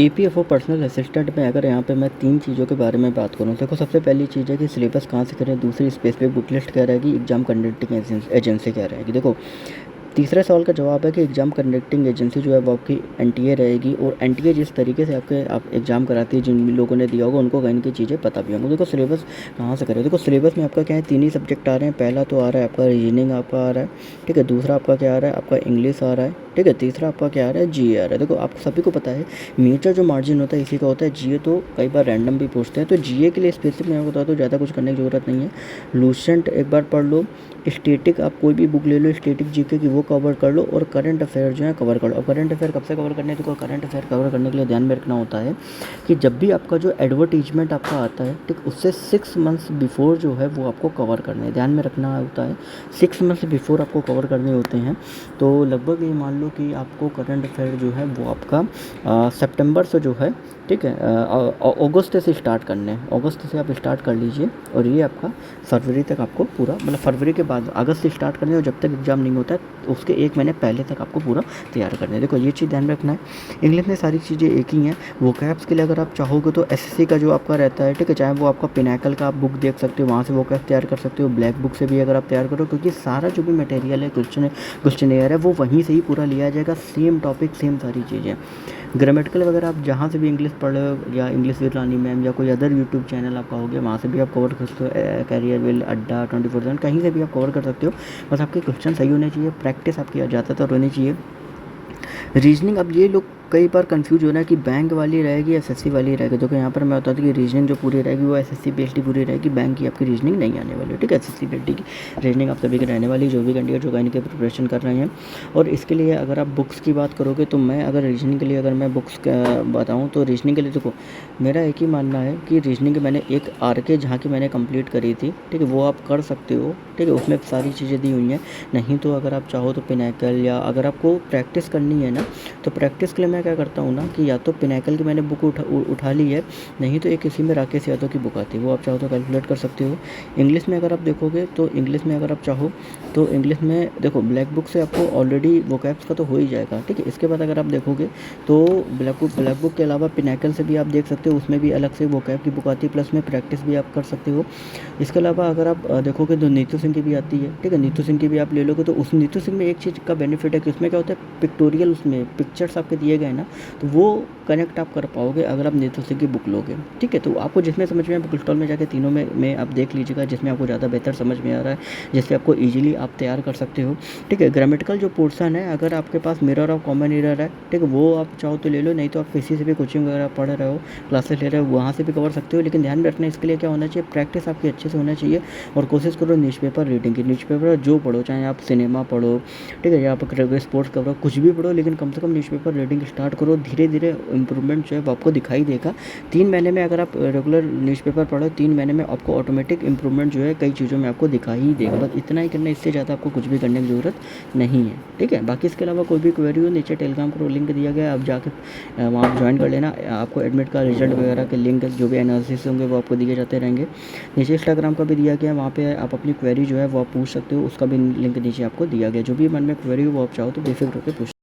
EPFO personal assistant में अगर यहाँ पे मैं 3 चीज़ों के बारे में बात करूँ, देखो सबसे पहली चीज़ है कि सिलेबस कहाँ से करें, दूसरी स्पेसिफिक बुक लिस्ट क्या रहेगी, एग्ज़ाम कंडक्टिंग एजेंसी क्या रहेगी। देखो तीसरे सवाल का जवाब है कि एग्ज़ाम कंडक्टिंग एजेंसी जो है वो आपकी एनटीए रहेगी, और एनटीए जिस तरीके से आप एग्ज़ाम कराती है, जिन भी लोगों ने दिया होगा उनको कहीं की चीज़ें पता भी होंगी। देखो सिलेबस कहाँ से करें, देखो सिलेबस में आपका क्या है, 3 ही सब्जेक्ट आ रहे हैं। पहला तो आ रहा है आपका रीजनिंग आपका आ रहा है, ठीक है। दूसरा आपका क्या आ रहा है, आपका इंग्लिश आ रहा है, ठीक है। तीसरा आपका क्या आ रहा है, जीए आ रहा है। देखो आप सभी को पता है मेजर जो मार्जिन होता है इसी का होता है। जीए तो कई बार रैंडम भी पूछते हैं, तो जीए के लिए स्पेसिफिक मैं बता दूँ, ज़्यादा कुछ करने की ज़रूरत नहीं है। लूसेंट एक बार पढ़ लो, स्टैटिक आप कोई भी बुक ले लो स्टैटिक जीके की, वो कवर कर लो, और करंट अफेयर जो है कवर कर लो। अब करंट अफेयर कब से कवर करने हैं, तो करंट अफेयर कवर करने के लिए ध्यान में रखना होता है कि जब भी आपका जो एडवर्टीजमेंट आपका आता है, ठीक, उससे 6 मंथ्स बिफोर जो है वो आपको कवर करने हैं, ध्यान में रखना होता है। 6 मंथ्स बिफोर आपको कवर करने होते हैं। तो लगभग ये मान लो कि आपको करंट अफेयर जो है वो आपका सितंबर से जो है, ठीक है, अगस्त से स्टार्ट करने हैं। अगस्त से आप स्टार्ट कर लीजिए, और ये आपका फरवरी तक आपको पूरा, मतलब फरवरी के बाद अगस्त से स्टार्ट करने हैं, और जब तक एग्ज़ाम नहीं होता है उसके 1 महीने पहले तक आपको पूरा तैयार करना है। देखो ये चीज़ ध्यान में रखना है। इंग्लिश में सारी चीज़ें एक ही हैं। वोकैब्स के लिए अगर आप चाहोगे तो एसएससी का जो आपका रहता है, ठीक है, चाहे वो आपका पिनाकल का आप बुक देख सकते हो, वहाँ से वोकैब्स तैयार कर सकते हो। ब्लैक बुक से भी अगर आप तैयार करो, क्योंकि सारा जो भी मटेरियल है, क्वेश्चनेयर है, वो वहीं से ही पूरा लिया जाएगा। सेम टॉपिक, सेम सारी चीज़ें। ग्रामेटिकल वगैरह आप जहाँ से भी इंग्लिश पढ़ रहे हो, या इंग्लिश विद रानी मैम, या कोई अदर यूट्यूब चैनल आपका हो गया, वहाँ से भी आप कवर कर सकते हो। कैरियर विल, अड्डा, 24/7, कहीं से भी आप कवर कर सकते हो। बस आपके क्वेश्चन सही होने चाहिए, प्रैक्टिस आपकी ज़्यादातर होनी चाहिए। रीजनिंग, अब ये लोग कई बार कंफ्यूज हो रहा है कि बैंक वाली रहेगी, एसएससी वाली रहेगी। देखो यहाँ पर मैं बता दूँ कि रीजनिंग जो पूरी रहेगी वो एसएससी बेस्ड ही पूरी रहेगी, बैंक की आपकी रीजनिंग नहीं आने वाली है, ठीक है। एसएससी बेस्ड की रीजनिंग आप सभी की रहने वाली, जो भी कैंडिडेट जो कहीं के प्रिपरेशन कर रहे हैं। और इसके लिए अगर आप बुक्स की बात करोगे, तो मैं अगर रीजनिंग के लिए अगर मैं बुक्स बताऊँ, तो रीजनिंग के लिए देखो मेरा एक ही मानना है कि रीजनिंग मैंने एक आरके झा की मैंने कंप्लीट करी थी, ठीक है, वो आप कर सकते हो, ठीक है, उसमें सारी चीज़ें दी हुई हैं। नहीं तो अगर आप चाहो तो पिनाकल, या अगर आपको प्रैक्टिस करनी है ना, तो प्रैक्टिस के लिए मैं क्या करता हूँ ना, कि या तो पिनाकल की मैंने बुक उठा ली है, नहीं तो एक इसी में राकेश यादव की बुक आती है, वो आप चाहो तो कैलकुलेट कर सकते हो। इंग्लिश में अगर आप देखोगे, तो इंग्लिश में अगर आप चाहो तो इंग्लिश में देखो ब्लैक बुक से आपको ऑलरेडी वोकैब्स का तो हो ही जाएगा, ठीक है। इसके बाद अगर आप देखोगे तो ब्लैक बुक के अलावा पिनाकल से भी आप देख सकते हो, उसमें भी अलग से वोकैब की बुक आती है, प्लस में प्रैक्टिस भी आप कर सकते हो। इसके अलावा अगर आप देखोगे तो नीतू सिंह की भी आती है, ठीक है, नीतू सिंह की भी आप ले लोगे, तो उस नीतू सिंह में एक चीज़ का बेनिफिट है कि उसमें क्या होता है, पिक्टोरियल, उसमें पिक्चर्स आपके दिए गए ना, तो वो कनेक्ट आप कर पाओगे अगर आप नीतू सिंह की बुक लोगे, ठीक है। तो आपको जिसमें समझ में, बुक स्टॉल में जाके तीनों में आप देख लीजिएगा, जिसमें आपको ज़्यादा बेहतर समझ में आ रहा है, जिससे आपको ईजिली आप तैयार कर सकते हो, ठीक है। ग्रामेटिकल जो पोर्सन है, अगर आपके पास मिरर और कॉमन एरर है, ठीक है, वो आप चाहो तो ले लो, नहीं तो आप किसी से भी कोचिंग वगैरह पढ़ रहे हो, क्लासेस ले रहे हो, वहाँ से भी कवर सकते हो। लेकिन ध्यान में रखना, इसके लिए क्या होना चाहिए, प्रैक्टिस आपकी अच्छे से होना चाहिए, और कोशिश करो न्यूज़पेपर रीडिंग की। न्यूज़पेपर जो पढ़ो, चाहे आप सिनेमा पढ़ो, ठीक है, या आप स्पोर्ट्स करो, कुछ भी पढ़ो, लेकिन कम से कम न्यूज़पेपर रीडिंग स्टार्ट करो। धीरे धीरे इंप्रूवमेंट जो है वो आपको दिखाई देगा। 3 महीने में अगर आप रेगुलर न्यूज़पेपर पढ़ो, 3 महीने में आपको ऑटोमेटिक इंप्रूवमेंट जो है कई चीज़ों में आपको दिखाई ही देगा। बस इतना ही करना है, इससे ज़्यादा आपको कुछ भी करने की ज़रूरत नहीं है, ठीक है। बाकी इसके अलावा कोई भी क्वेरी हो, नीचे टेलीग्राम को लिंक दिया गया है, आप जाके वहाँ ज्वाइन कर लेना। आपको एडमिट का रिजल्ट वगैरह के लिंक, जो भी एनालिसिस होंगे वो आपको दिए जाते रहेंगे। नीचे इंस्टाग्राम का भी दिया गया है, वहाँ पे आप अपनी क्वेरी जो है वो आप पूछ सकते हो, उसका भी लिंक नीचे आपको दिया गया है। जो भी मन में क्वेरी हो वो आप चाहो तो बेफिक्र होकर पूछ